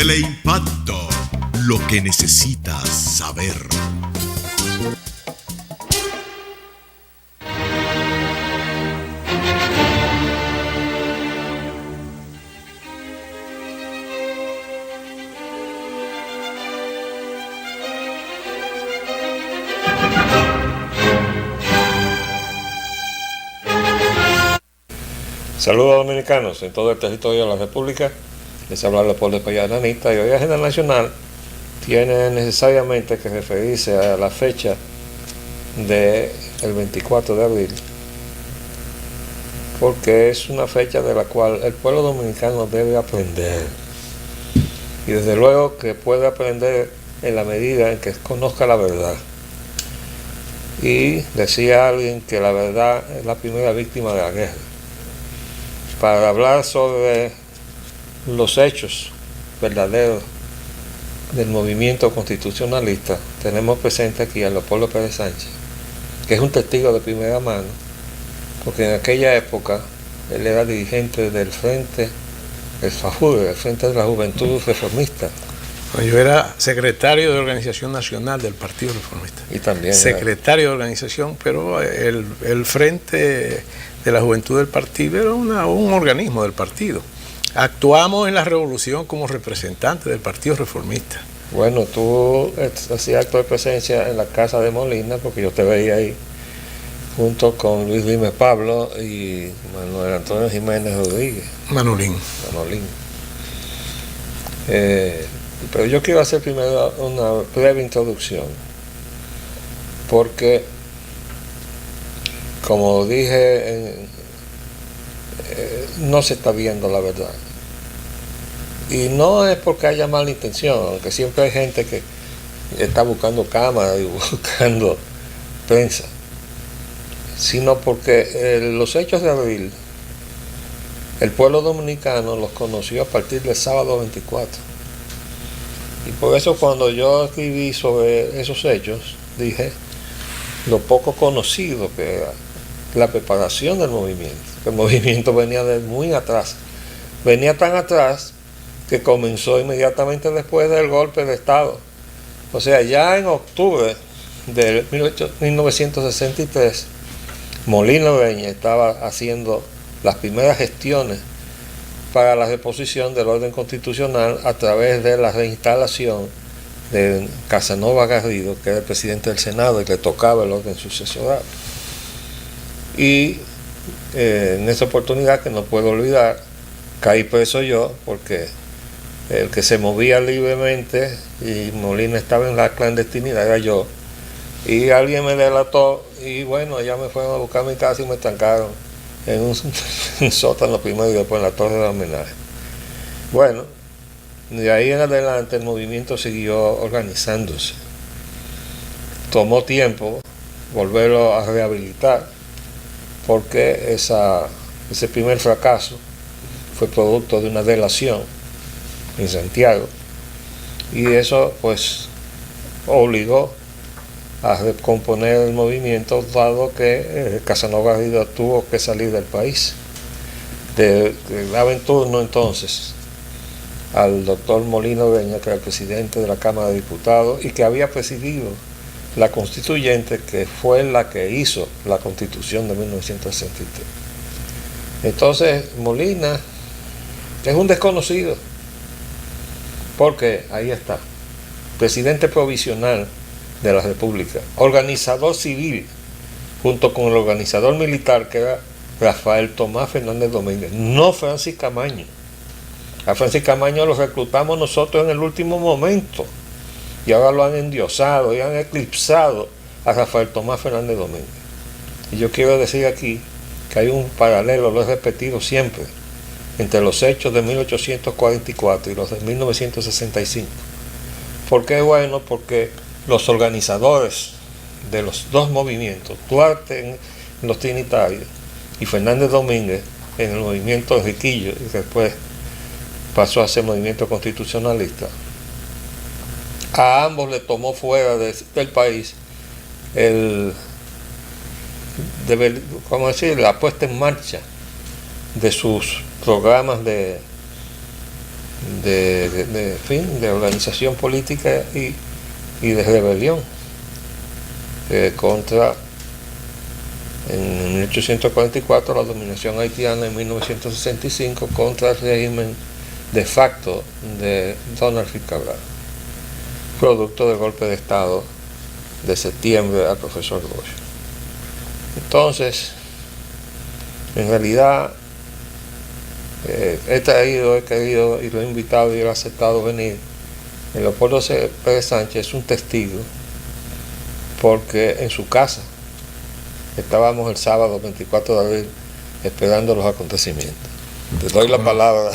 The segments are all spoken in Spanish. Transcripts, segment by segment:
Teleimpacto, lo que necesitas saber. Saludos dominicanos en todo el territorio de la República. Les habla Leopoldo Espaillat-Anita y hoy Agenda Nacional tiene necesariamente que referirse a la fecha del 24 de abril, porque es una fecha de la cual el pueblo dominicano debe aprender, y desde luego que puede aprender en la medida en que conozca la verdad. Y decía alguien que la verdad es la primera víctima de la guerra. Para hablar sobre los hechos verdaderos del movimiento constitucionalista, tenemos presente aquí a Leopoldo Pérez Sánchez, que es un testigo de primera mano, porque en aquella época él era dirigente del Frente, el FAJURE, el Frente de la Juventud Reformista. Yo era secretario de Organización Nacional del Partido Reformista. Y también secretario de organización, pero el Frente de la Juventud del Partido era un organismo del partido. Actuamos en la revolución como representantes del Partido Reformista. Bueno, tú hacías acto de presencia en la casa de Molina, porque yo te veía ahí junto con Luis Rimes Pablo y Manuel Antonio Jiménez Rodríguez. Manolín. Pero yo quiero hacer primero una breve introducción, porque, como dije, no se está viendo la verdad. Y no es porque haya mala intención, aunque siempre hay gente que está buscando cámaras y buscando prensa, sino porque los hechos de abril, el pueblo dominicano los conoció a partir del sábado 24. Y por eso cuando yo escribí sobre esos hechos, dije lo poco conocido que era la preparación del movimiento. El movimiento venía de muy atrás. Venía tan atrás que comenzó inmediatamente después del golpe de Estado. O sea, ya en octubre de 1963, Molina Ureña estaba haciendo las primeras gestiones para la reposición del orden constitucional a través de la reinstalación de Casanova Garrido, que era el presidente del Senado y que tocaba el orden sucesoral. Y en esa oportunidad, que no puedo olvidar, caí preso yo, porque el que se movía libremente y Molina estaba en la clandestinidad era yo, y alguien me delató y bueno, allá me fueron a buscar mi casa y me estancaron en un sótano primero y después en la torre de homenaje. Bueno, de ahí en adelante el movimiento siguió organizándose. Tomó tiempo volverlo a rehabilitar, porque ese primer fracaso fue producto de una delación en Santiago, y eso pues obligó a recomponer el movimiento, dado que Casanova Garrido tuvo que salir del país. Daba en turno entonces al doctor Molina Ureña, que era el presidente de la Cámara de Diputados y que había presidido la constituyente, que fue la que hizo la Constitución de 1963. Entonces Molina es un desconocido, porque ahí está, presidente provisional de la República, organizador civil, junto con el organizador militar, que era Rafael Tomás Fernández Domínguez, no Francis Camaño. A Francis Camaño lo reclutamos nosotros en el último momento, y ahora lo han endiosado y han eclipsado a Rafael Tomás Fernández Domínguez. Y yo quiero decir aquí que hay un paralelo, lo he repetido siempre, entre los hechos de 1844 y los de 1965. ¿Por qué? Bueno, porque los organizadores de los dos movimientos, Duarte en los Trinitarios y Fernández Domínguez en el movimiento Riquillo, y después pasó a ser movimiento constitucionalista, a ambos le tomó fuera del país la puesta en marcha de sus programas de de organización política y de rebelión contra, en 1844, la dominación haitiana, en 1965 contra el régimen de facto de Donald Reed Cabral, producto del golpe de Estado de septiembre al profesor Bosch. Entonces, en realidad, he querido y lo he invitado y lo he aceptado venir. Leopoldo Pérez Sánchez es un testigo, porque en su casa estábamos el sábado 24 de abril esperando los acontecimientos. Te doy la palabra.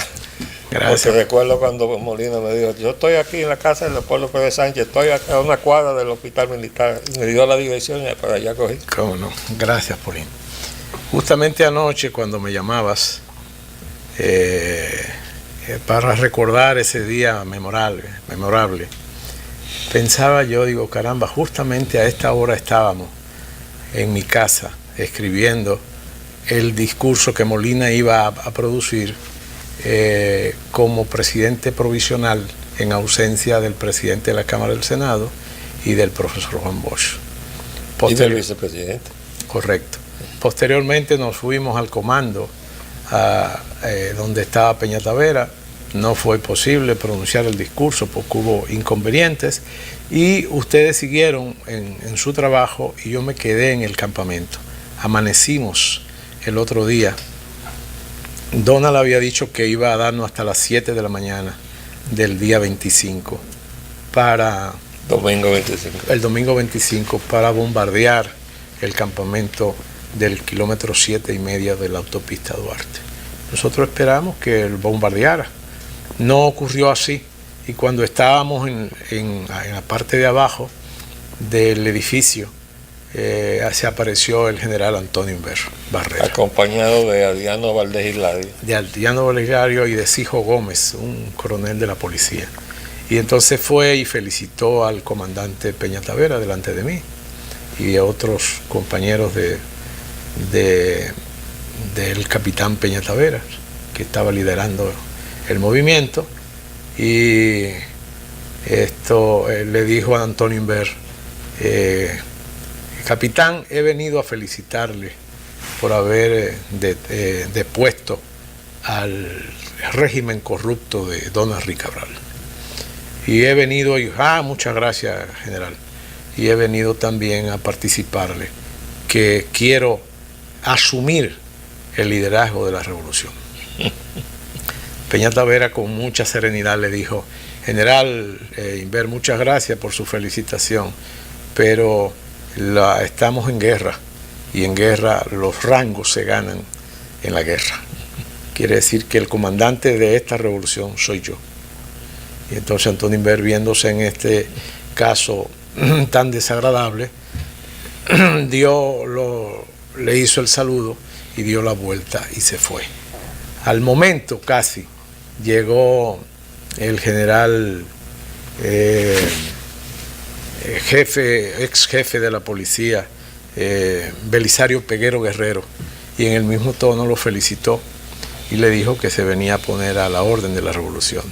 Gracias. Porque recuerdo cuando Molina me dijo: yo estoy aquí en la casa de Leopoldo Pérez Sánchez, estoy a una cuadra del hospital militar. Y me dio la dirección y para allá cogí. Cómo no. Gracias, Polín. Justamente anoche, cuando me llamabas para recordar ese día memorable, pensaba yo, digo, caramba, justamente a esta hora estábamos en mi casa escribiendo el discurso que Molina iba a producir como presidente provisional en ausencia del presidente de la Cámara del Senado y del profesor Juan Bosch. Y del vicepresidente. Correcto. Posteriormente nos fuimos al comando donde estaba Peña-Tavera. No fue posible pronunciar el discurso porque hubo inconvenientes y ustedes siguieron en su trabajo y yo me quedé en el campamento. Amanecimos el otro día. Donald había dicho que iba a darnos hasta las 7 de la mañana del día 25 para... Domingo 25. El domingo 25 para bombardear el campamento del kilómetro 7,5 de la autopista Duarte. Nosotros esperamos que él bombardeara. No ocurrió así y cuando estábamos en la parte de abajo del edificio se apareció el general Antonio Inver Barrera. Acompañado de Adriano Valdés Hilario. De Adriano Valdés Hilario y de Sijo Gómez, un coronel de la policía. Y entonces fue y felicitó al comandante Peña-Tavera delante de mí y a otros compañeros del capitán Peña-Tavera, que estaba liderando el movimiento, y esto le dijo a Antonio Inver: capitán, he venido a felicitarle por haber depuesto al régimen corrupto de Donald Reed Cabral. Y he venido, muchas gracias, general, y he venido también a participarle, que quiero asumir el liderazgo de la revolución. Peña-Tavera con mucha serenidad le dijo: general Inver, muchas gracias por su felicitación, pero estamos en guerra y en guerra los rangos se ganan en la guerra. Quiere decir que el comandante de esta revolución soy yo. Y entonces Antonio Inver, viéndose en este caso tan desagradable, le hizo el saludo y dio la vuelta y se fue. Al momento casi llegó el general ex jefe de la policía, Belisario Peguero Guerrero, y en el mismo tono lo felicitó y le dijo que se venía a poner a la orden de la revolución.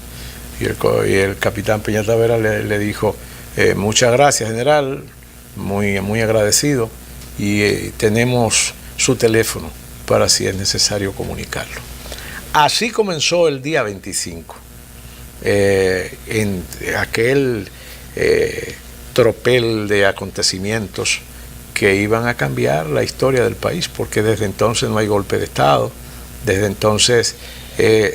Y el capitán Peña-Tavera le dijo: muchas gracias, general, muy, muy agradecido, y tenemos su teléfono para si es necesario comunicarlo. Así comenzó el día 25, en aquel tropel de acontecimientos que iban a cambiar la historia del país, porque desde entonces no hay golpe de Estado, desde entonces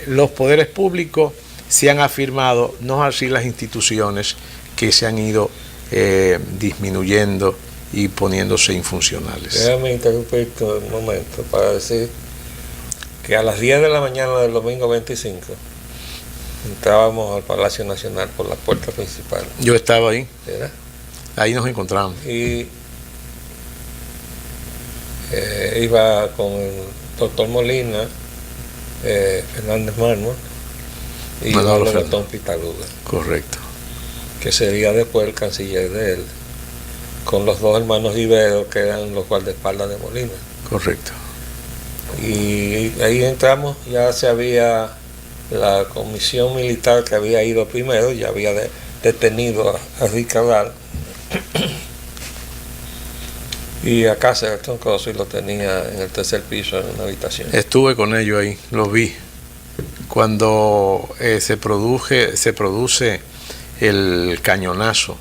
los poderes públicos se han afirmado, no así las instituciones que se han ido disminuyendo y poniéndose infuncionales. Déjame interrumpirte un momento para decir que a las 10 de la mañana del domingo 25 entrábamos al Palacio Nacional por la puerta principal. Yo estaba ahí. ¿Verdad? Ahí nos encontramos. Y iba con el doctor Molina, Fernández Mármol y Manolo Gatón Pitaluga. Correcto. Que sería después el canciller de él, con los dos hermanos Ibero, que eran los guardaespaldas de Molina. Correcto. Y ahí entramos, ya se había la comisión militar que había ido primero ya había detenido a Ricardal y a Cáceres Troncoso, y lo tenía en el tercer piso en una habitación. Estuve con ellos ahí, los vi. Cuando se produce el cañonazo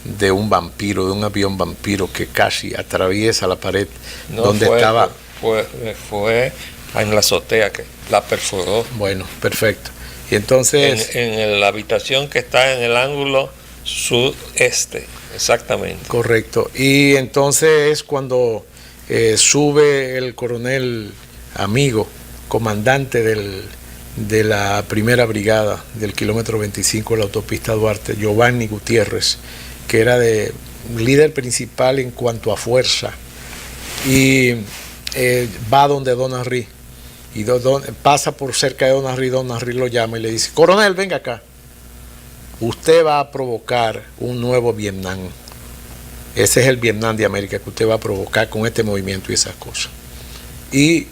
de un vampiro, de un avión vampiro que casi atraviesa la pared donde estaba. Fue en la azotea que la perforó. Bueno, perfecto. Y entonces. En la habitación que está en el ángulo sudeste, exactamente. Correcto. Y entonces es cuando sube el coronel amigo, comandante de la primera brigada del kilómetro 25 de la autopista Duarte, Giovanni Gutiérrez, que era de líder principal en cuanto a fuerza, y va donde Don Henry, y pasa por cerca de Don Henry lo llama y le dice: coronel, venga acá, usted va a provocar un nuevo Vietnam, ese es el Vietnam de América que usted va a provocar con este movimiento y esas cosas. Y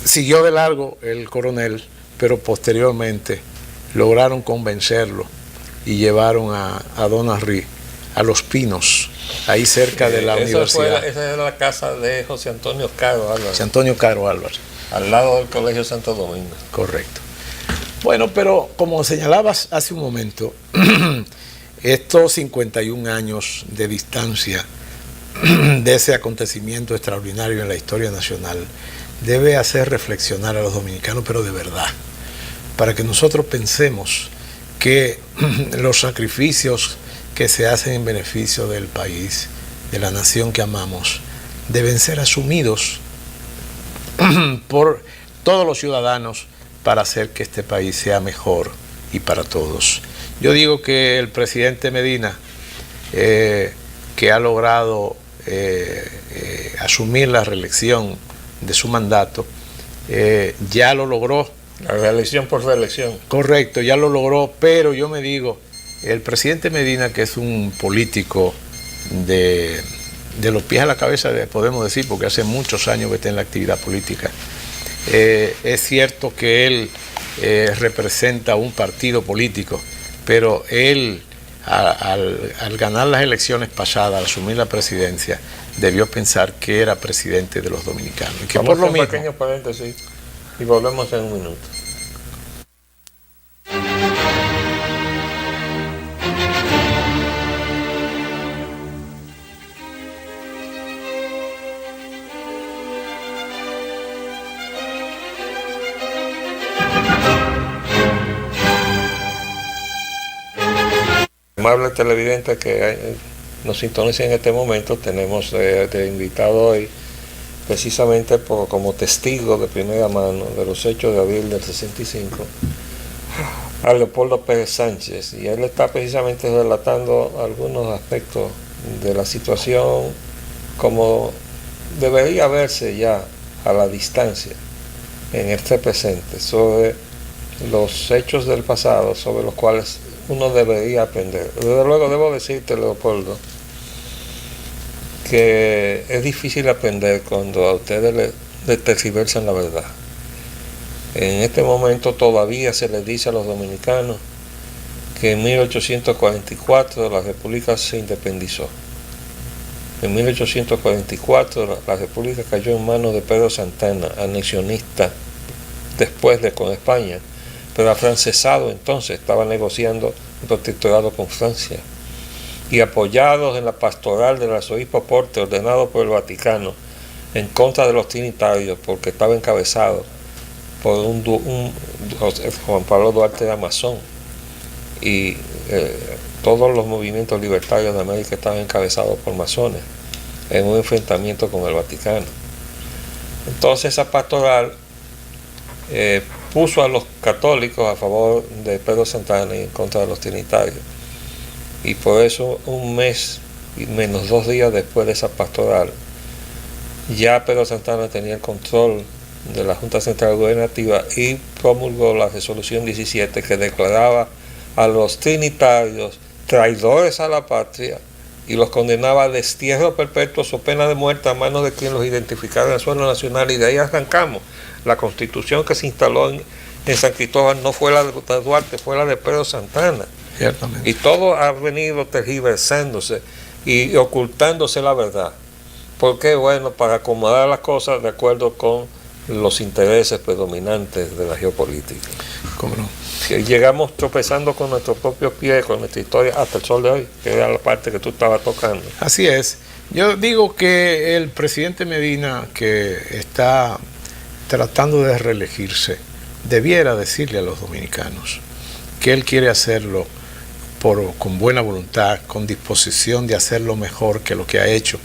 siguió de largo el coronel, pero posteriormente lograron convencerlo y llevaron a Don Henry a Los Pinos, ahí cerca de la universidad. Esa era la casa de José Antonio Caro Álvarez. José Antonio Caro Álvarez. Al lado del Colegio Santo Domingo. Correcto. Bueno, pero como señalabas hace un momento, estos 51 años de distancia de ese acontecimiento extraordinario en la historia nacional debe hacer reflexionar a los dominicanos, pero de verdad, para que nosotros pensemos que los sacrificios que se hacen en beneficio del país, de la nación que amamos, deben ser asumidos por todos los ciudadanos para hacer que este país sea mejor y para todos. Yo digo que el presidente Medina, que ha logrado asumir la reelección de su mandato, ya lo logró. La reelección por reelección. Correcto, ya lo logró, pero yo me digo, el presidente Medina, que es un político de los pies a la cabeza, podemos decir, porque hace muchos años que está en la actividad política, es cierto que él representa un partido político, pero él, al ganar las elecciones pasadas, al asumir la presidencia, debió pensar que era presidente de los dominicanos. Y que vamos por lo a un mismo, pequeño paréntesis y volvemos en un minuto. Amable televidente que nos sintoniza en este momento, tenemos de invitado hoy precisamente como testigo de primera mano de los hechos de abril del 65 a Leopoldo Pérez Sánchez, y él está precisamente relatando algunos aspectos de la situación como debería verse ya a la distancia en este presente, sobre los hechos del pasado sobre los cuales uno debería aprender. Desde luego debo decirte, Leopoldo, que es difícil aprender cuando a ustedes le tergiversan la verdad. En este momento todavía se les dice a los dominicanos que en 1844 la República se independizó. En 1844 la República cayó en manos de Pedro Santana, anexionista después con España, pero afrancesado entonces, estaba negociando un protectorado con Francia. Y apoyados en la pastoral del arzobispo Porte, ordenado por el Vaticano, en contra de los trinitarios, porque estaba encabezado por Juan Pablo Duarte de masón, y todos los movimientos libertarios de América estaban encabezados por masones, en un enfrentamiento con el Vaticano. Entonces esa pastoral puso a los católicos a favor de Pedro Santana y en contra de los trinitarios. Y por eso, un mes y menos 2 días después de esa pastoral, ya Pedro Santana tenía el control de la Junta Central Gubernativa y promulgó la resolución 17 que declaraba a los trinitarios traidores a la patria y los condenaba a destierro perpetuo o pena de muerte a manos de quien los identificara en el suelo nacional, y de ahí arrancamos. La constitución que se instaló en San Cristóbal no fue la de Duarte, fue la de Pedro Santana. Ciertamente. Y todo ha venido tergiversándose y ocultándose la verdad. ¿Por qué? Bueno, para acomodar las cosas de acuerdo con los intereses predominantes de la geopolítica. ¿Cómo no? Y llegamos tropezando con nuestros propios pies, con nuestra historia, hasta el sol de hoy, que era la parte que tú estabas tocando. Así es. Yo digo que el presidente Medina, que está tratando de reelegirse, debiera decirle a los dominicanos que él quiere hacerlo con buena voluntad, con disposición de hacerlo mejor que lo que ha hecho.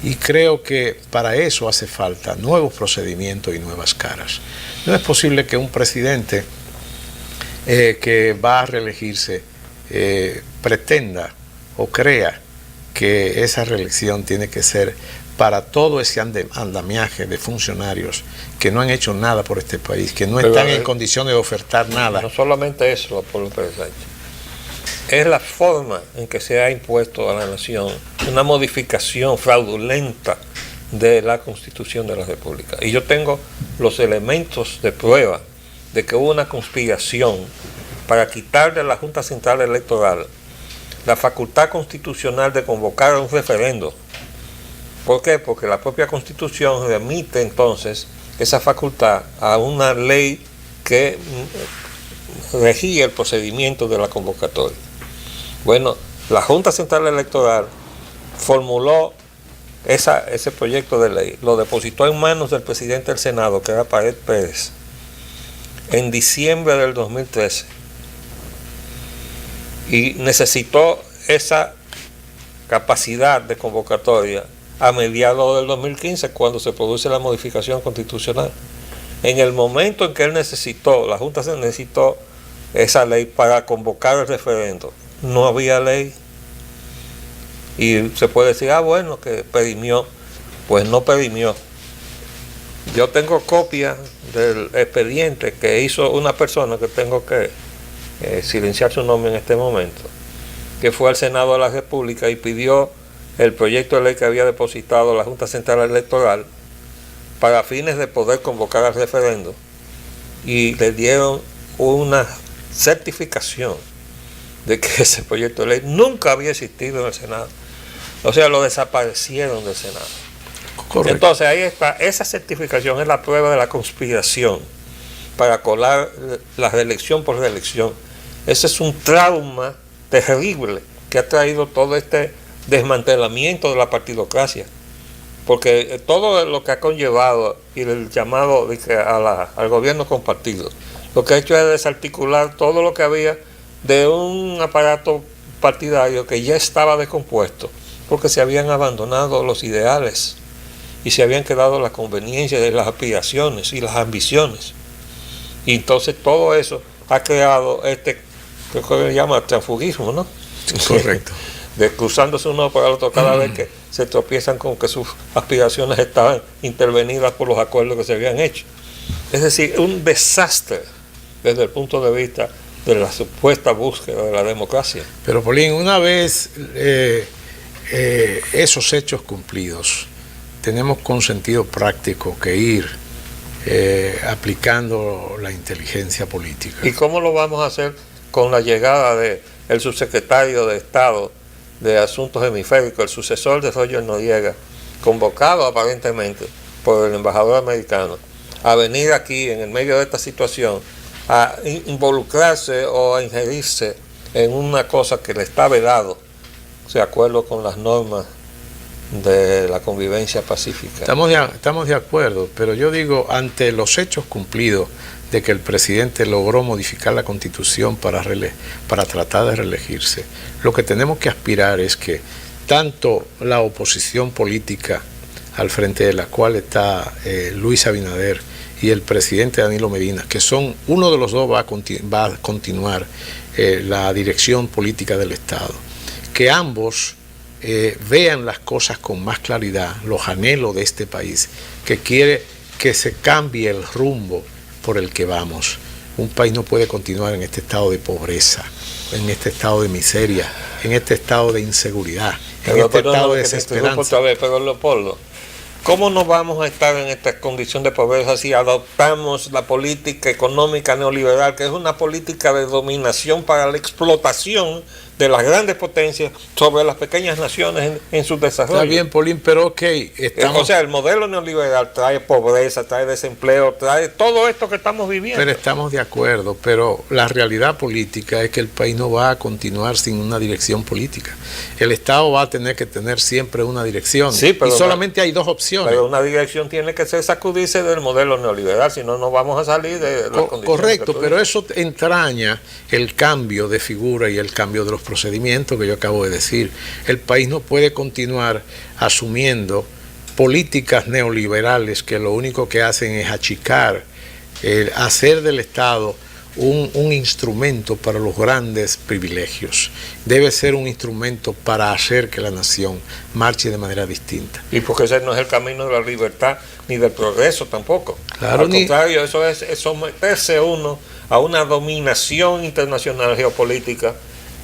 Y creo que para eso hace falta nuevos procedimientos y nuevas caras. No es posible que un presidente que va a reelegirse pretenda o crea que esa reelección tiene que ser para todo ese andamiaje de funcionarios que no han hecho nada por este país, que no están en condiciones de ofertar nada. No solamente eso, Pablo Pérez Sánchez. Es la forma en que se ha impuesto a la nación una modificación fraudulenta de la Constitución de la República. Y yo tengo los elementos de prueba de que hubo una conspiración para quitarle a la Junta Central Electoral la facultad constitucional de convocar a un referendo. ¿Por qué? Porque la propia Constitución remite entonces esa facultad a una ley que regía el procedimiento de la convocatoria. Bueno, la Junta Central Electoral formuló ese proyecto de ley, lo depositó en manos del presidente del Senado, que era Pared Pérez, en diciembre del 2013, y necesitó esa capacidad de convocatoria a mediados del 2015, cuando se produce la modificación constitucional. En el momento en que él necesitó, la Junta se necesitó esa ley para convocar el referendo, no había ley. Y se puede decir, bueno, que perimió. Pues no perimió. Yo tengo copia del expediente que hizo una persona, que tengo que silenciar su nombre en este momento, que fue al Senado de la República y pidió el proyecto de ley que había depositado la Junta Central Electoral para fines de poder convocar al referendo, y le dieron una certificación de que ese proyecto de ley nunca había existido en el Senado. O sea, lo desaparecieron del Senado. Correcto. Entonces ahí está, esa certificación es la prueba de la conspiración para colar la reelección por reelección. Ese es un trauma terrible que ha traído todo este desmantelamiento de la partidocracia, porque todo lo que ha conllevado y el llamado al gobierno compartido, lo que ha hecho es desarticular todo lo que había de un aparato partidario que ya estaba descompuesto, porque se habían abandonado los ideales y se habían quedado las conveniencias de las aspiraciones y las ambiciones. Y entonces todo eso ha creado creo que se llama transfugismo, ¿no? Correcto. De cruzándose uno por el otro cada vez que se tropiezan con que sus aspiraciones estaban intervenidas por los acuerdos que se habían hecho. Es decir, un desastre desde el punto de vista de la supuesta búsqueda de la democracia. Pero, Paulín, una vez esos hechos cumplidos, tenemos con sentido práctico que ir aplicando la inteligencia política. ¿Y cómo lo vamos a hacer con la llegada del subsecretario de Estado de Asuntos Hemisféricos, el sucesor de Roger Noriega, convocado aparentemente por el embajador americano, a venir aquí en el medio de esta situación a involucrarse o a ingerirse en una cosa que le está vedado, de acuerdo con las normas de la convivencia pacífica? Estamos de acuerdo, pero yo digo, ante los hechos cumplidos de que el presidente logró modificar la Constitución para tratar de reelegirse, lo que tenemos que aspirar es que tanto la oposición política, al frente de la cual está Luis Abinader, y el presidente Danilo Medina, que son uno de los dos va a continuar la dirección política del Estado, que ambos vean las cosas con más claridad, los anhelos de este país, que quiere que se cambie el rumbo por el que vamos. Un país no puede continuar en este estado de pobreza, en este estado de miseria, en este estado de inseguridad, en este estado de desesperanza. Pero Leopoldo, ¿cómo no vamos a estar en esta condición de pobreza si adoptamos la política económica neoliberal, que es una política de dominación para la explotación de las grandes potencias sobre las pequeñas naciones en su desarrollo? Está bien, Paulín, pero ok. O sea, el modelo neoliberal trae pobreza, trae desempleo, trae todo esto que estamos viviendo. Pero estamos de acuerdo, pero la realidad política es que el país no va a continuar sin una dirección política. El Estado va a tener que tener siempre una dirección. Sí, pero y solamente hay dos opciones. Pero una dirección tiene que ser sacudirse del modelo neoliberal, si no, no vamos a salir de las condiciones. Correcto, pero eso entraña el cambio de figura y el cambio de los procedimientos que yo acabo de decir. El país no puede continuar asumiendo políticas neoliberales que lo único que hacen es achicar, hacer del Estado un instrumento para los grandes privilegios. Debe ser un instrumento para hacer que la nación marche de manera distinta. Y porque ese no es el camino de la libertad ni del progreso tampoco. Claro, al contrario, eso es someterse uno a una dominación internacional geopolítica,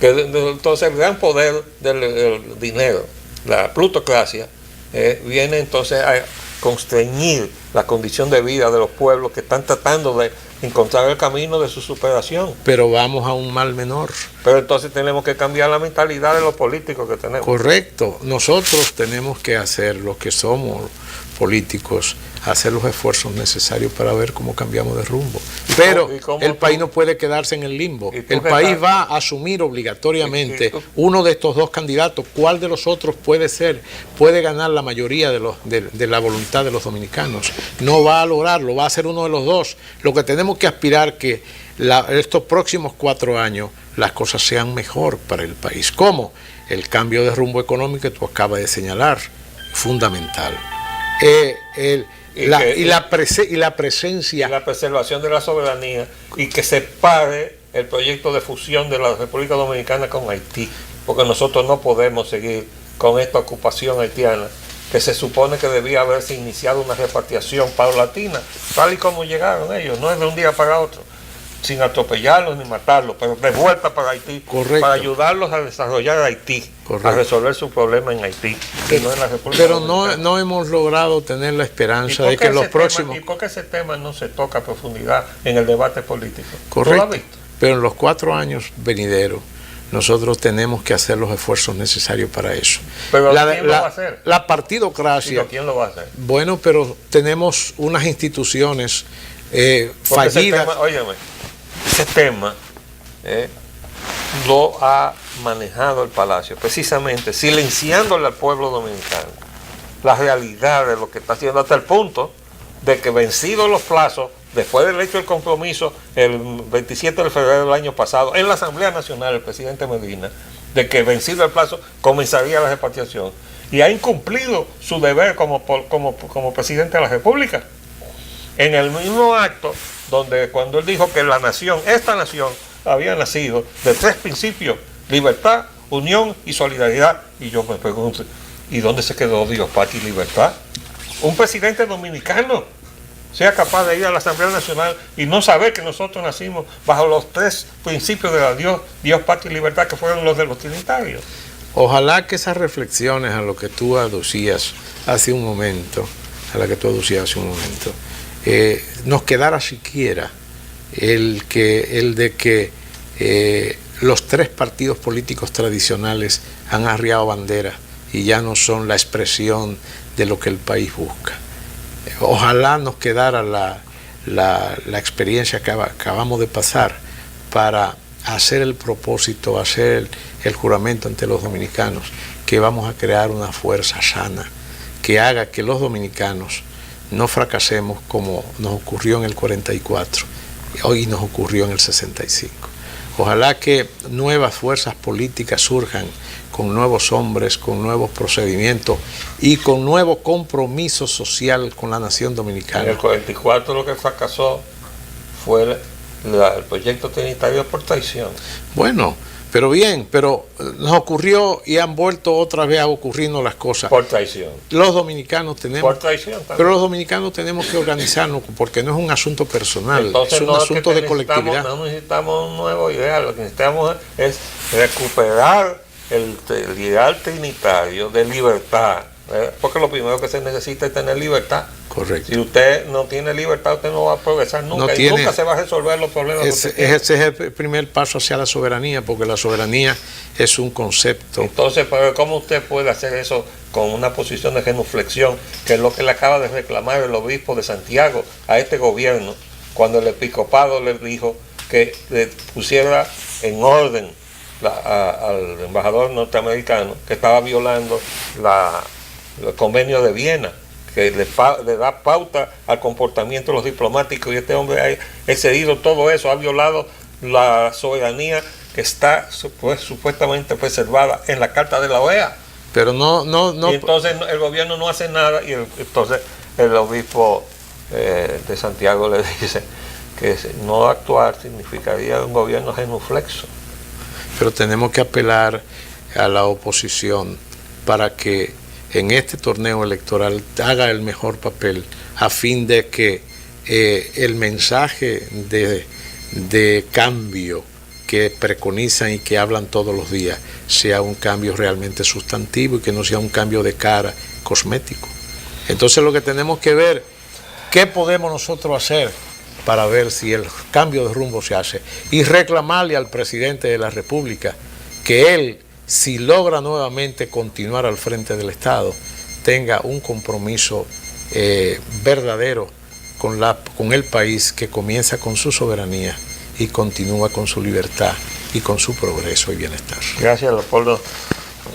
que entonces el gran poder del dinero, la plutocracia, viene entonces a constreñir la condición de vida de los pueblos que están tratando de encontrar el camino de su superación. Pero vamos a un mal menor. Pero entonces tenemos que cambiar la mentalidad de los políticos que tenemos. Correcto. Nosotros tenemos que hacer, los que somos políticos, hacer los esfuerzos necesarios para ver cómo cambiamos de rumbo. Pero el país no puede quedarse en el limbo. El país va a asumir obligatoriamente uno de estos dos candidatos. ¿Cuál de los otros puede ganar la mayoría de la voluntad de los dominicanos? No va a lograrlo, va a ser uno de los dos. Lo que tenemos que aspirar que estos próximos 4 años las cosas sean mejor para el país. ¿Cómo? El cambio de rumbo económico que tú acabas de señalar, fundamental. La presencia. Y la preservación de la soberanía, y que se pare el proyecto de fusión de la República Dominicana con Haití, porque nosotros no podemos seguir con esta ocupación haitiana, que se supone que debía haberse iniciado una repatriación paulatina, tal y como llegaron ellos, no es de un día para otro, sin atropellarlos ni matarlos, pero de vuelta para Haití. Correcto. Para ayudarlos a desarrollar Haití. Correcto. A resolver su problema en Haití. Pero, no en la República Dominicana. No hemos logrado tener la esperanza de que los próximos... ¿Y por qué ese tema no se toca a profundidad en el debate político? Correcto. ¿Tú lo has visto? Pero en los 4 años venideros nosotros tenemos que hacer los esfuerzos necesarios para eso. Pero ¿quién lo va a hacer? La partidocracia... ¿Y quién lo va a hacer? Bueno, pero tenemos unas instituciones fallidas. Ese tema lo ha manejado el Palacio, precisamente silenciándole al pueblo dominicano la realidad de lo que está haciendo, hasta el punto de que, vencidos los plazos, después del hecho del compromiso el 27 de febrero del año pasado en la Asamblea Nacional, el presidente Medina, de que vencido el plazo comenzaría la repatriación, y ha incumplido su deber como presidente de la República. En el mismo acto donde, cuando él dijo que esta nación había nacido de 3 principios: libertad, unión y solidaridad, y yo me pregunto, ¿y dónde se quedó Dios, patria y libertad? Un presidente dominicano sea capaz de ir a la Asamblea Nacional y no saber que nosotros nacimos bajo los 3 principios de la Dios, patria y libertad, que fueron los de los trinitarios. Ojalá que esas reflexiones a lo que tú aducías hace un momento, nos quedara siquiera el de que los 3 partidos políticos tradicionales han arriado bandera y ya no son la expresión de lo que el país busca. Ojalá nos quedara la experiencia que acabamos de pasar para hacer el propósito, hacer el juramento ante los dominicanos, que vamos a crear una fuerza sana que haga que los dominicanos no fracasemos como nos ocurrió en el 44, hoy nos ocurrió en el 65. Ojalá que nuevas fuerzas políticas surjan con nuevos hombres, con nuevos procedimientos y con nuevo compromiso social con la nación dominicana. En el 44 lo que fracasó fue el proyecto trinitario por traición. Bueno, Pero bien, pero nos ocurrió y han vuelto otra vez a ocurrirnos las cosas. Por traición. Los dominicanos tenemos... Por traición también. Pero los dominicanos tenemos que organizarnos porque no es un asunto personal, Entonces, es un asunto de colectividad. No necesitamos un nuevo ideal, lo que necesitamos es recuperar el ideal trinitario de libertad, porque lo primero que se necesita es tener libertad. Correcto. Si usted no tiene libertad, usted no va a progresar nunca, y nunca se va a resolver los problemas. Ese es el primer paso hacia la soberanía, porque la soberanía es un concepto. Entonces, pero ¿cómo usted puede hacer eso con una posición de genuflexión, que es lo que le acaba de reclamar el obispo de Santiago a este gobierno, cuando el episcopado le dijo que le pusiera en orden al embajador norteamericano que estaba violando el convenio de Viena, que le da pauta al comportamiento de los diplomáticos, y este hombre ha excedido todo eso, ha violado la soberanía que está supuestamente preservada en la Carta de la OEA. Pero no. Y entonces el gobierno no hace nada, y entonces el obispo de Santiago le dice que no actuar significaría un gobierno genuflexo. Pero tenemos que apelar a la oposición para que en este torneo electoral haga el mejor papel, a fin de que el mensaje de cambio que preconizan y que hablan todos los días sea un cambio realmente sustantivo y que no sea un cambio de cara cosmético. Entonces lo que tenemos que ver, ¿qué podemos nosotros hacer para ver si el cambio de rumbo se hace? Y reclamarle al presidente de la República que él, si logra nuevamente continuar al frente del Estado, tenga un compromiso verdadero con el país, que comienza con su soberanía y continúa con su libertad y con su progreso y bienestar. Gracias, Leopoldo.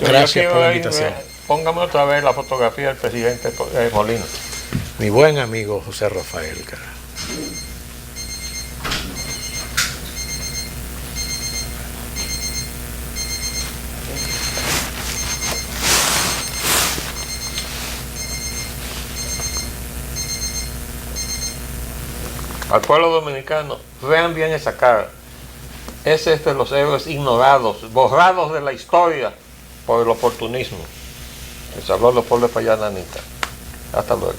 Gracias por la invitación. Póngame otra vez la fotografía del presidente Molina. Mi buen amigo José Rafael Cara. Al pueblo dominicano, vean bien esa cara. Ese es de los héroes ignorados, borrados de la historia por el oportunismo. Les habló Leopoldo Payán Anita. Hasta luego.